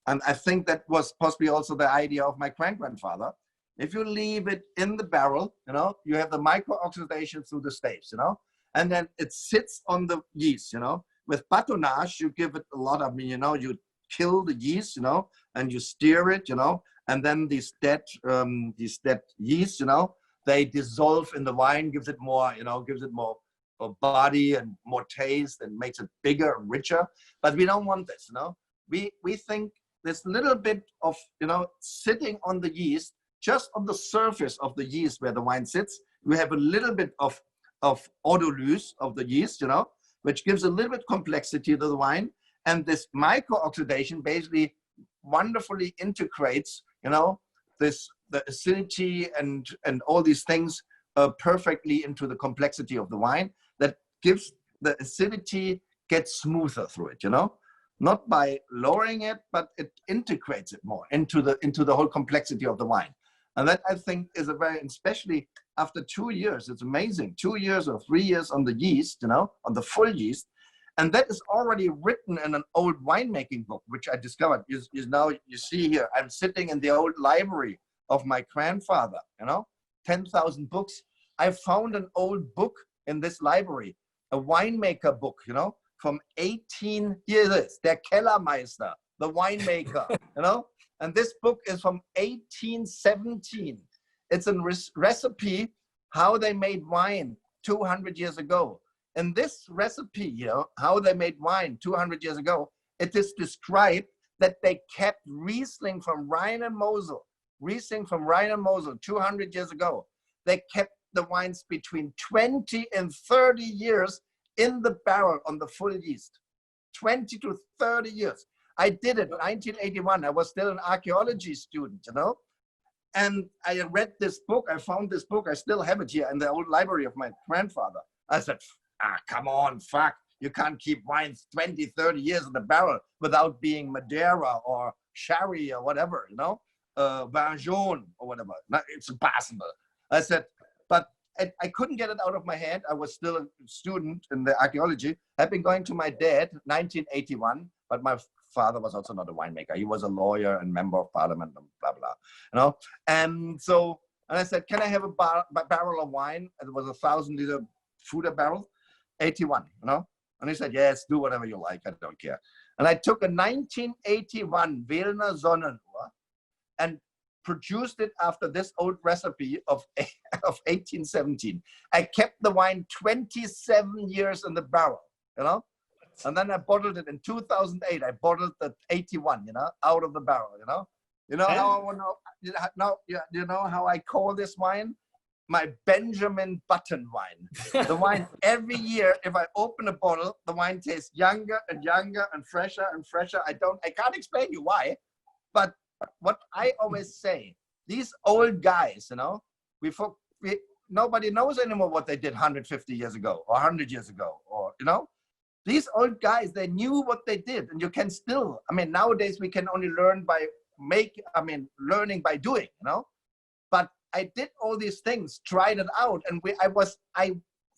and I think that was possibly also the idea of my grandfather. If you leave it in the barrel, you know, you have the micro-oxidation through the staves, you know, and then it sits on the yeast, you know. With batonnage, you give it a lot of, you know, you kill the yeast, you know, and you stir it, you know, and then these dead yeast, you know, they dissolve in the wine, gives it more, you know, gives it more body and more taste and makes it bigger and richer. But we don't want this, you know. We think this little bit of, sitting on the yeast, just on the surface of the yeast where the wine sits, we have a little bit of autolyse of the yeast, which gives a little bit complexity to the wine. And this micro-oxidation basically wonderfully integrates, the acidity and all these things perfectly into the complexity of the wine, that gives the acidity gets smoother through it, not by lowering it, but it integrates it more into the whole complexity of the wine. And that, I think, is a very, especially after 2 years, it's amazing, 2 years or 3 years on the yeast, on the full yeast. And that is already written in an old winemaking book, which I discovered. Now you see here, I'm sitting in the old library of my grandfather, 10,000 books. I found an old book in this library, a winemaker book, from 18 years, Der Kellermeister, the winemaker, and this book is from 1817. It's a recipe how they made wine 200 years ago. In this recipe, how they made wine 200 years ago, it is described that they kept Riesling from Rhine and Mosel, 200 years ago. They kept the wines between 20 and 30 years in the barrel on the full yeast. 20 to 30 years. I did it in 1981. I was still an archaeology student, and I read this book. I found this book. I still have it here in the old library of my grandfather. I said, come on, fuck. You can't keep wines 20, 30 years in the barrel without being Madeira or sherry or whatever, Vin jaune or whatever. It's impossible. I said, but I couldn't get it out of my head. I was still a student in the archaeology. I've been going to my dad, 1981, but my father was also not a winemaker. He was a lawyer and member of parliament and blah, blah, And I said, can I have a barrel of wine? And it was a 1,000-liter Fuder barrel, 81, And he said, yes, do whatever you like. I don't care. And I took a 1981 Velner Sonnenuhr and produced it after this old recipe of 1817. I kept the wine 27 years in the barrel, and then I bottled it in 2008. I bottled the 81, out of the barrel, how I want to, how I call this wine? My Benjamin Button wine. The wine every year, if I open a bottle, the wine tastes younger and younger and fresher and fresher. I can't explain you why, but what I always say, these old guys, nobody knows anymore what they did 150 years ago or 100 years ago, or, these old guys, they knew what they did, and you can still, nowadays we can only learn by learning by doing, but I did all these things, tried it out, and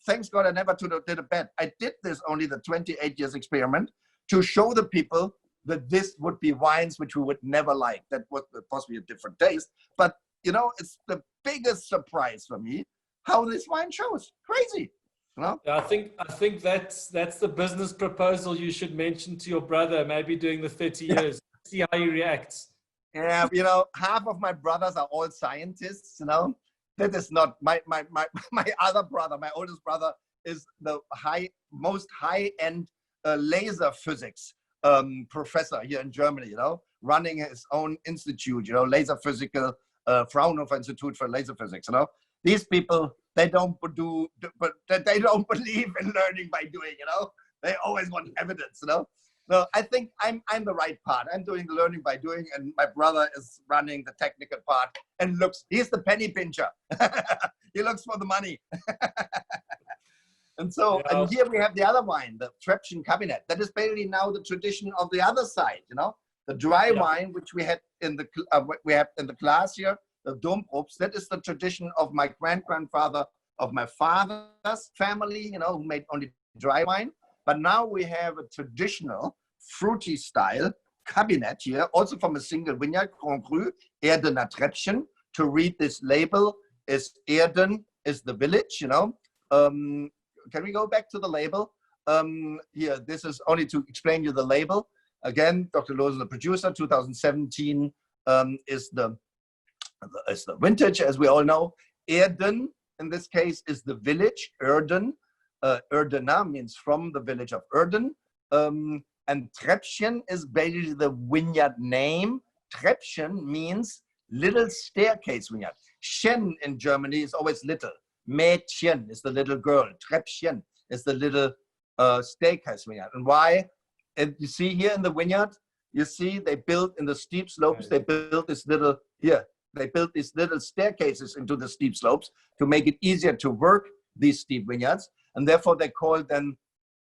thanks God I never did a bet. I did this only the 28 years experiment to show the people that this would be wines which we would never like. That was possibly a different taste, but it's the biggest surprise for me how this wine shows. Crazy, Yeah, I think that's the business proposal you should mention to your brother. Maybe doing the 30 years, see how he reacts. Yeah, half of my brothers are all scientists. That is not my other brother. My oldest brother is the most high-end laser physics professor here in Germany, running his own institute, laser physical, Fraunhofer Institute for Laser Physics, These people, they don't believe in learning by doing, They always want evidence, No, I think I'm the right part. I'm doing the learning by doing, and my brother is running the technical part and he's the penny pincher. He looks for the money. And so, Yeah. And here we have the other wine, the Treppchen Cabinet. That is basically now the tradition of the other side, the dry wine, which we had in the class here, the Domprobst. That is the tradition of my grandfather, of my father's family, who made only dry wine. But now we have a traditional fruity style cabinet here, also from a single vineyard, Grand Cru, Erdener Treppchen. To read this label is Erden is the village, Can we go back to the label? Here, this is only to explain you the label. Again, Dr. Loosen, the producer, 2017 is the vintage, as we all know. Erden, in this case, is the village, Erden. Erdener means from the village of Erden. And Treppchen is basically the vineyard name. Treppchen means little staircase vineyard. Chen in Germany is always little. Mädchen is the little girl. Treppchen is the little staircase vineyard. And why? And you see here in the vineyard, you see they built in the steep slopes, they built this little, here, they built these little staircases into the steep slopes to make it easier to work these steep vineyards. And therefore they called them,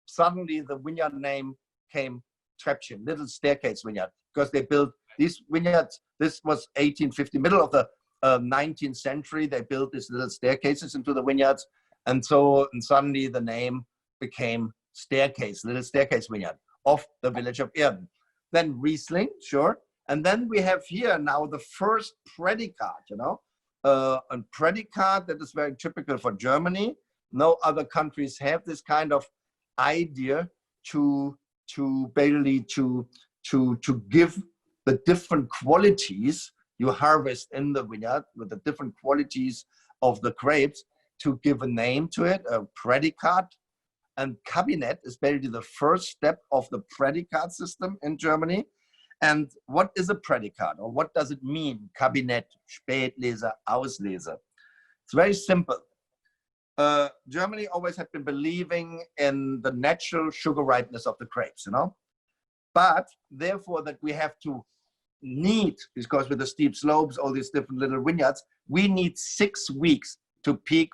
suddenly the vineyard name came Treppchen, little staircase vineyard, because they built these vineyards. This was 1850, middle of the 19th century. They built these little staircases into the vineyards. And suddenly the name became staircase, little staircase vineyard of the village of Erden. Then Riesling, sure. And then we have here now the first predicate, you know, a predicate that is very typical for Germany. No other countries have this kind of idea to basically to give the different qualities you harvest in the vineyard with the different qualities of the grapes, to give a name to it, a predicate. And cabinet is basically the first step of the predicate system in Germany. And what is a predicate, or what does it mean? Kabinett, Spätlese, Auslese. It's very simple. Germany always had been believing in the natural sugar ripeness of the grapes, you know. But therefore that we have to need, because with the steep slopes, all these different little vineyards, we need 6 weeks to pick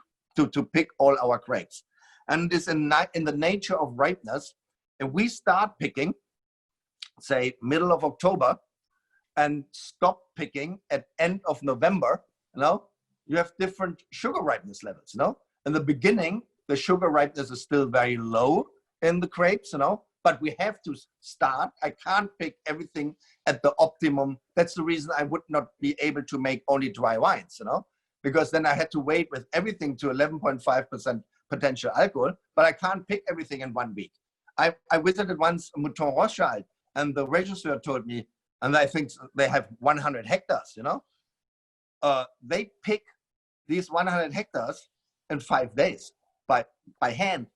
all our grapes. And this in the nature of ripeness, if we start picking, say middle of October, and stop picking at end of November, you know, you have different sugar ripeness levels, you know. In the beginning, the sugar ripeness is still very low in the grapes, you know, but we have to start. I can't pick everything at the optimum. That's the reason I would not be able to make only dry wines, you know, because then I had to wait with everything to 11.5% potential alcohol, but I can't pick everything in 1 week. I visited once Mouton Rothschild, and the regisseur told me, and I think they have 100 hectares, you know, they pick these 100 hectares in 5 days by hand.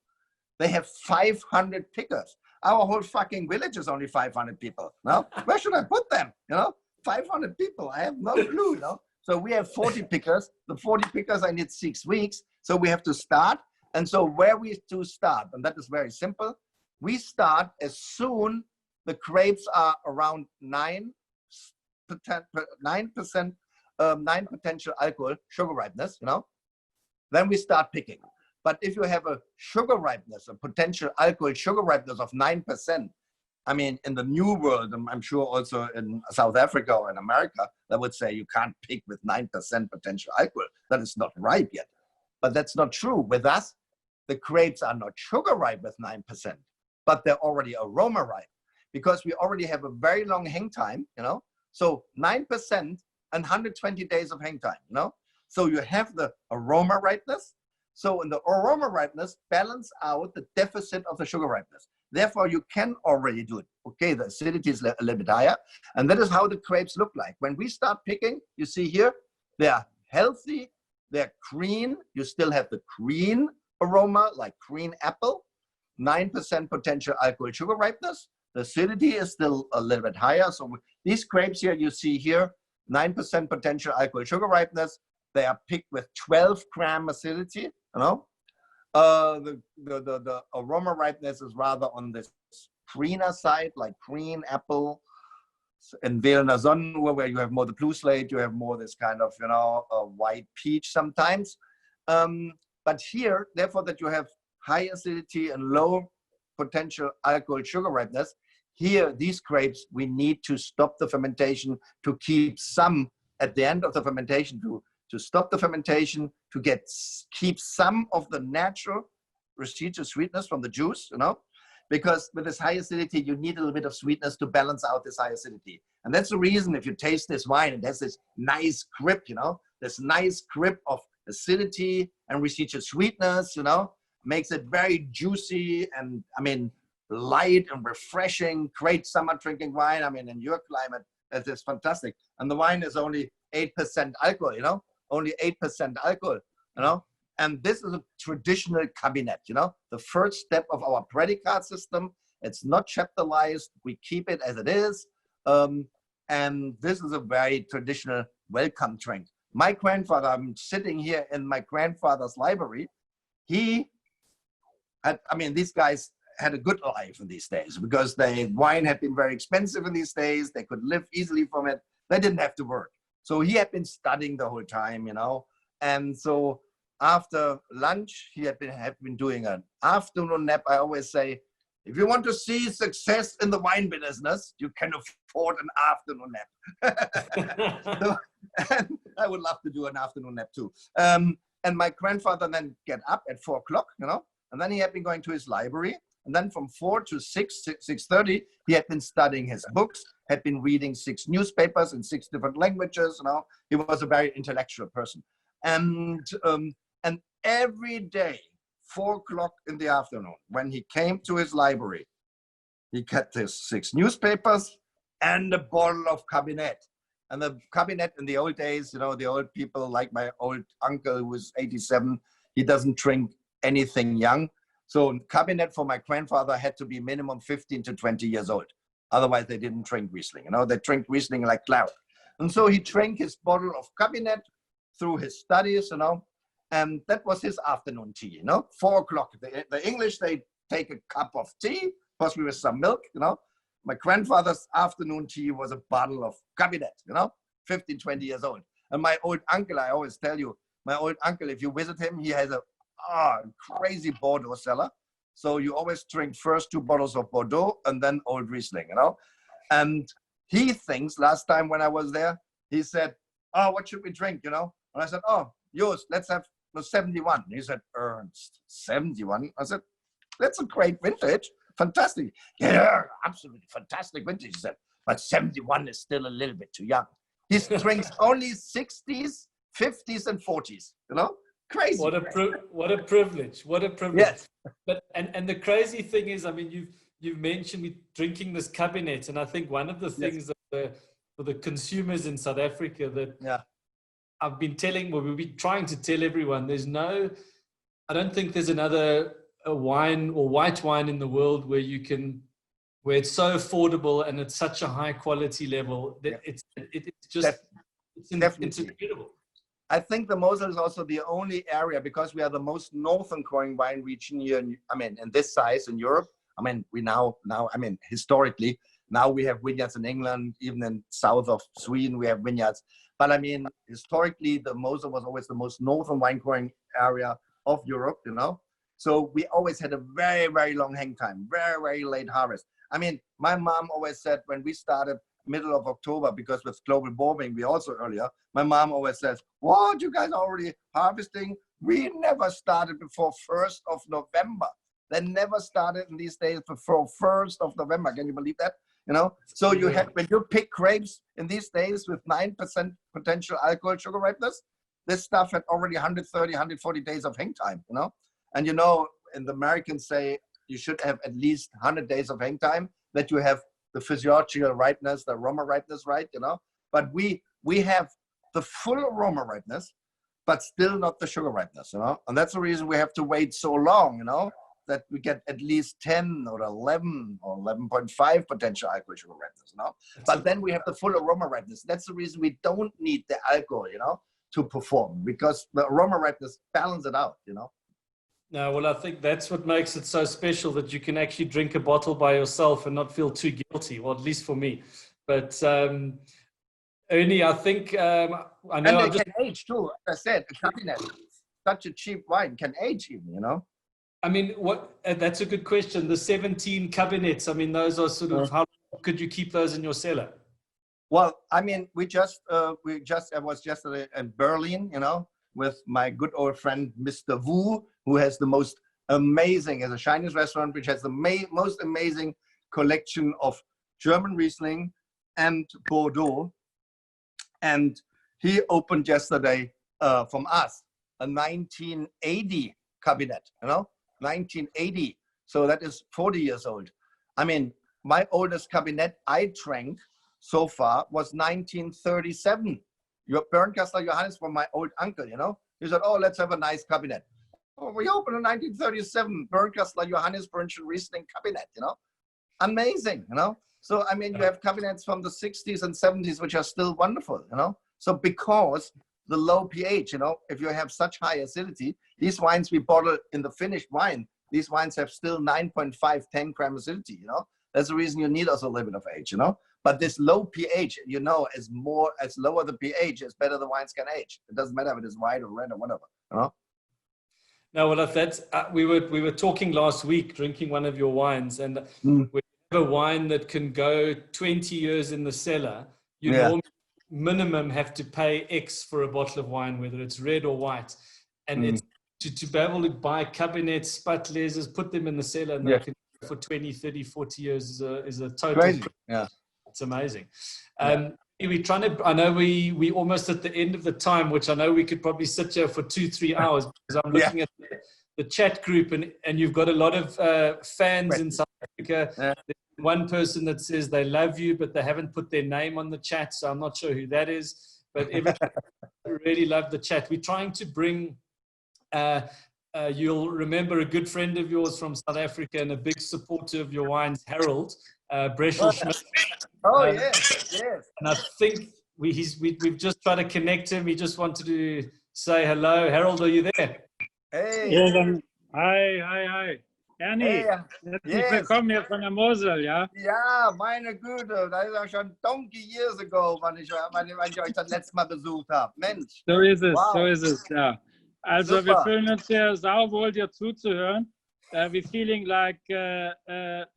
They have 500 pickers. Our whole fucking village is only 500 people. No, where should I put them? You know, 500 people. I have no clue. You know, so we have 40 pickers. The 40 pickers, I need 6 weeks. So we have to start. And so where we do start, and that is very simple. We start as soon the grapes are around 9 potential alcohol sugar ripeness. You know, then we start picking. But if you have a sugar ripeness, a potential alcohol sugar ripeness of 9%, I mean, in the New World, and I'm sure also in South Africa or in America, they would say you can't pick with 9% potential alcohol. That is not ripe yet. But that's not true. With us, the grapes are not sugar ripe with 9%, but they're already aroma ripe, because we already have a very long hang time, you know? So 9% and 120 days of hang time, you know? So you have the aroma ripeness. So in the aroma ripeness, balance out the deficit of the sugar ripeness. Therefore, you can already do it. Okay, the acidity is a little bit higher. And that is how the grapes look like. When we start picking, you see here, they are healthy, they're green. You still have the green aroma, like green apple, 9% potential alcohol sugar ripeness. The acidity is still a little bit higher. So these grapes here, you see here, 9% potential alcohol sugar ripeness. They are picked with 12-gram acidity, you know. The aroma ripeness is rather on this greener side, like green apple. In Velner Sonnenruhe, where you have more the blue slate, you have more this kind of, you know, white peach sometimes. But here, therefore, that you have high acidity and low potential alcohol sugar ripeness, here, these grapes, we need to stop the fermentation to keep some at the end of the fermentation, to stop the fermentation, to keep some of the natural residual sweetness from the juice, you know, because with this high acidity, you need a little bit of sweetness to balance out this high acidity. And that's the reason if you taste this wine, it has this nice grip, you know, this nice grip of acidity and residual sweetness, you know, makes it very juicy and, I mean, light and refreshing, great summer drinking wine. I mean, in your climate, it is fantastic. And the wine is only 8% alcohol, you know, only 8% alcohol, you know. And this is a traditional cabinet, you know. The first step of our predicate system It's not chaptalized. We keep it as it is. And this is a very traditional welcome drink. My grandfather, I'm sitting here in my grandfather's library. He had, I mean, these guys had a good life in these days because wine had been very expensive in these days. They could live easily from it. They didn't have to work. So he had been studying the whole time, you know. And so after lunch, he had been doing an afternoon nap. I always say, if you want to see success in the wine business, you can afford an afternoon nap. So, and I would love to do an afternoon nap too. And my grandfather then get up at 4 o'clock, you know, and then he had been going to his library. And then from 4 to 6:30, he had been studying his books, had been reading 6 newspapers in 6 different languages. You know, he was a very intellectual person. And every day, 4 o'clock in the afternoon, when he came to his library, he kept his 6 newspapers and a bottle of Cabernet. And the Cabernet in the old days, you know, the old people like my old uncle who was 87, he doesn't drink anything young. So Cabernet for my grandfather had to be minimum 15 to 20 years old. Otherwise, they didn't drink Riesling. You know, they drink Riesling like cloud. And so he drank his bottle of Cabernet through his studies, you know, and that was his afternoon tea, you know, 4 o'clock. The English, they take a cup of tea, possibly with some milk, you know. My grandfather's afternoon tea was a bottle of Cabernet, you know, 15, 20 years old. And my old uncle, I always tell you, my old uncle, if you visit him, he has a crazy Bordeaux cellar. So you always drink first 2 bottles of Bordeaux and then old Riesling, you know. And he thinks, last time when I was there, he said, oh, what should we drink, you know? And I said, oh, yours, let's have the 71. He said, Ernst, 71? I said, that's a great vintage. Fantastic. Yeah, absolutely fantastic vintage, he said. But 71 is still a little bit too young. He drinks only 60s, 50s, and 40s, you know? Crazy. What a privilege. What a privilege. Yes. But and the crazy thing is, I mean, you've mentioned me drinking this Cabernet, and I think one of the things that for the consumers in South Africa that I've been telling, well, we've been trying to tell everyone, I don't think there's another wine or white wine in the world where it's so affordable and it's such a high quality level that it's incredible. I think the Mosel is also the only area, because we are the most northern growing wine region here. In this size in Europe. I mean, historically, now we have vineyards in England, even in south of Sweden, we have vineyards. But I mean, historically, the Mosel was always the most northern wine growing area of Europe, you know. So we always had a very, very long hang time, very, very late harvest. I mean, my mom always said when we started middle of October, because with global warming, we also earlier, my mom always says, what, you guys are already harvesting? We never started before 1st of November. They never started in these days before 1st of November. Can you believe that? You know, so you have, when you pick grapes in these days with 9% potential alcohol sugar ripeness, this stuff had already 130, 140 days of hang time, you know? And you know, and the Americans say you should have at least 100 days of hang time, that you have the physiological ripeness, the aroma ripeness, right, you know? But we have the full aroma ripeness, but still not the sugar ripeness, you know? And that's the reason we have to wait so long, you know, that we get at least 10 or 11 or 11.5 potential alcohol sugar ripeness, you know? But then we have the full aroma ripeness. That's the reason we don't need the alcohol, you know, to perform, because the aroma ripeness balance it out, you know? No, well, I think that's what makes it so special, that you can actually drink a bottle by yourself and not feel too guilty, well, at least for me. But Ernie, I think I know. And they can age too. As I said, a Cabernet, such a cheap wine, can age even, you know? I mean, that's a good question. The 17 Cabernets, I mean, those are sort of, how could you keep those in your cellar? Well, I mean, I was yesterday in Berlin, you know, with my good old friend, Mr. Wu, who has the most amazing, as a Chinese restaurant, which has the most amazing collection of German Riesling and Bordeaux. And he opened yesterday from us a 1980 Cabernet, you know, 1980. So that is 40 years old. I mean, my oldest Cabernet I drank so far was 1937. Your Bernkastel Johannes from my old uncle, you know. He said, oh, let's have a nice Cabernet. Oh, we opened in 1937 Bernkastel Johannes Riesling Cabernet, you know. amazing, you know. So I mean, you have cabinets from the 60s and 70s which are still wonderful, you know. So because the low pH, you know, if you have such high acidity, these wines we bottle in the finished wine, these wines have still 9.5, 10 gram acidity, you know. That's the reason you need also a little bit of age, you know. But this low pH, you know, as lower the pH, as better the wines can age. It doesn't matter if it is white or red or whatever, you know. No, well, if that's we were talking last week, drinking one of your wines, and we have a wine that can go 20 years in the cellar. You normally minimum have to pay X for a bottle of wine, whether it's red or white, and it's to be able to buy cabinets, sputlers, put them in the cellar, and they can for 20, 30, 40 years is a total crazy. Yeah, it's amazing. We're trying to, I know we almost at the end of the time, which I know we could probably sit here for 2-3 hours, because I'm looking at the chat group, and you've got a lot of fans in South Africa. There's one person that says they love you, but they haven't put their name on the chat, so I'm not sure who that is, but everybody really loved the chat. We're trying to bring, you'll remember a good friend of yours from South Africa and a big supporter of your wines, Harold Breschel-Schmidt. Oh, yes, yes. And I think we've just tried to connect him. He just wanted to say hello. Harold, are you there? Hey. Ja, dann, hi. Ernie, herzlich willkommen hier von der Mosel, ja? Ja, meine Güte, das ist ja schon donkey years ago, wann ich euch das letzte Mal besucht habe. Mensch. So ist es, ja. Also Super. wir fühlen uns hier sauwohl, dir zuzuhören. We're feeling like a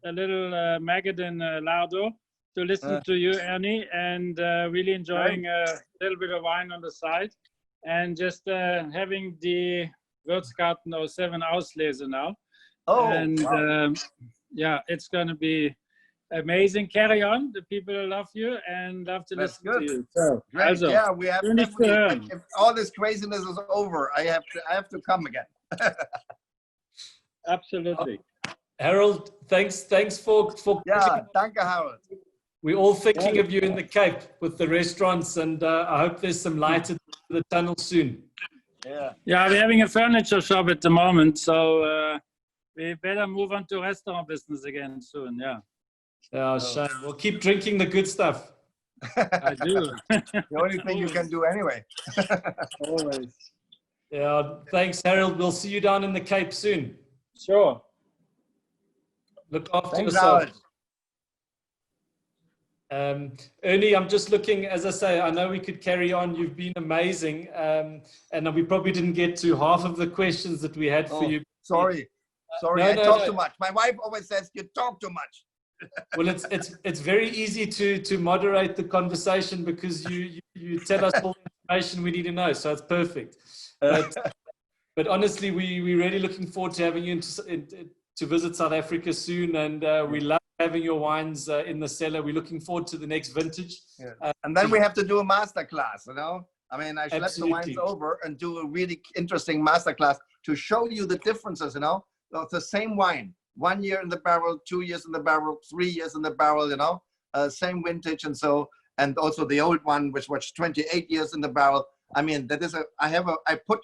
little maggot in lardo to listen to you, Ernie, and really enjoying a little bit of wine on the side, and just having the Würzgarten 07 Auslese now. Oh, and yeah, it's going to be amazing. Carry on. The people love you and love to listen to you. So, also, yeah, we have definitely, if all this craziness is over, I have to come again. Absolutely. Harold, thanks for yeah, danke, Harold. We're all thinking of you in the Cape with the restaurants, and I hope there's some light at the tunnel soon. Yeah, we're having a furniture shop at the moment, so we better move on to restaurant business again soon. Yeah, shame. We'll keep drinking the good stuff. I do. The only thing you can do anyway. Always. Yeah, thanks, Harold. We'll see you down in the Cape soon. Sure. Look after Thanks, yourself. Harold. Ernie, I'm just looking, as I say, I know we could carry on. You've been amazing. And we probably didn't get to half of the questions that we had for you. Sorry. I talk too much. My wife always says you talk too much. Well, it's very easy to moderate the conversation, because you tell us all the information we need to know, so it's perfect. But honestly, we're really looking forward to having you to visit South Africa soon, and we love having your wines in the cellar. We're looking forward to the next vintage. And then we have to do a master class, you know. I mean, I schlepp the wines over and do a really interesting master class to show you the differences, you know. So it's the same wine, 1 year in the barrel, 2 years in the barrel, 3 years in the barrel, you know, same vintage, and also the old one, which was 28 years in the barrel. I mean, that is I put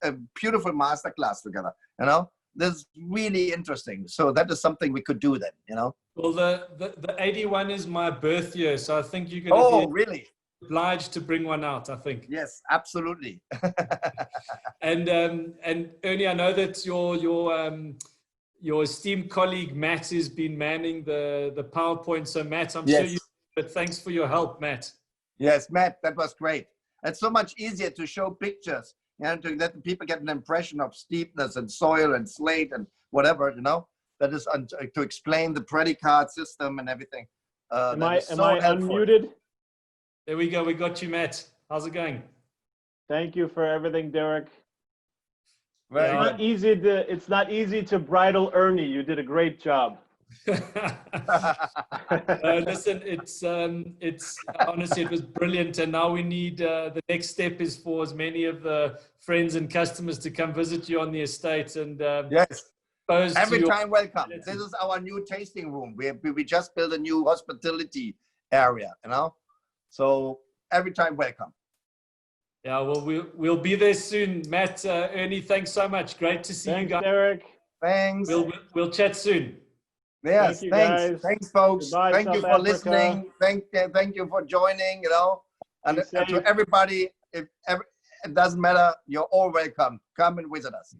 a beautiful master class together, you know. This is really interesting. So that is something we could do then, you know. Well, the 81 is my birth year, so I think you're going to be really obliged to bring one out, I think. Yes, absolutely. And Ernie, I know that your esteemed colleague Matt has been manning the PowerPoint. So Matt, I'm sure you. But thanks for your help, Matt. Yes, Matt, that was great. It's so much easier to show pictures, you know, to let people get an impression of steepness and soil and slate and whatever, you know. That is to explain the predicate system and everything. Am I unmuted? There we go. We got you, Matt. How's it going? Thank you for everything, Derek. Very good. It's not easy to bridle Ernie. You did a great job. Listen, it's honestly, it was brilliant, and now we need the next step is for as many of the friends and customers to come visit you on the estate. And yes, every time welcome. This is our new tasting room. We just built a new hospitality area, you know, so every time welcome. Yeah, well, we'll be there soon, Matt. Ernie, thanks so much. Great to see you guys. Derek. Thanks. We'll chat soon. Yes, Thank you, thanks. guys. Thanks, folks. Goodbye, Thank you South for Africa. listening. Thank you for joining, you know. And Be to safe. everybody, it doesn't matter, you're all welcome. Come and visit us.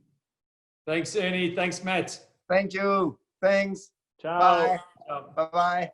Thanks, Ernie. Thanks, Matt. Thank you. Thanks. Ciao. Bye. Ciao. Bye-bye.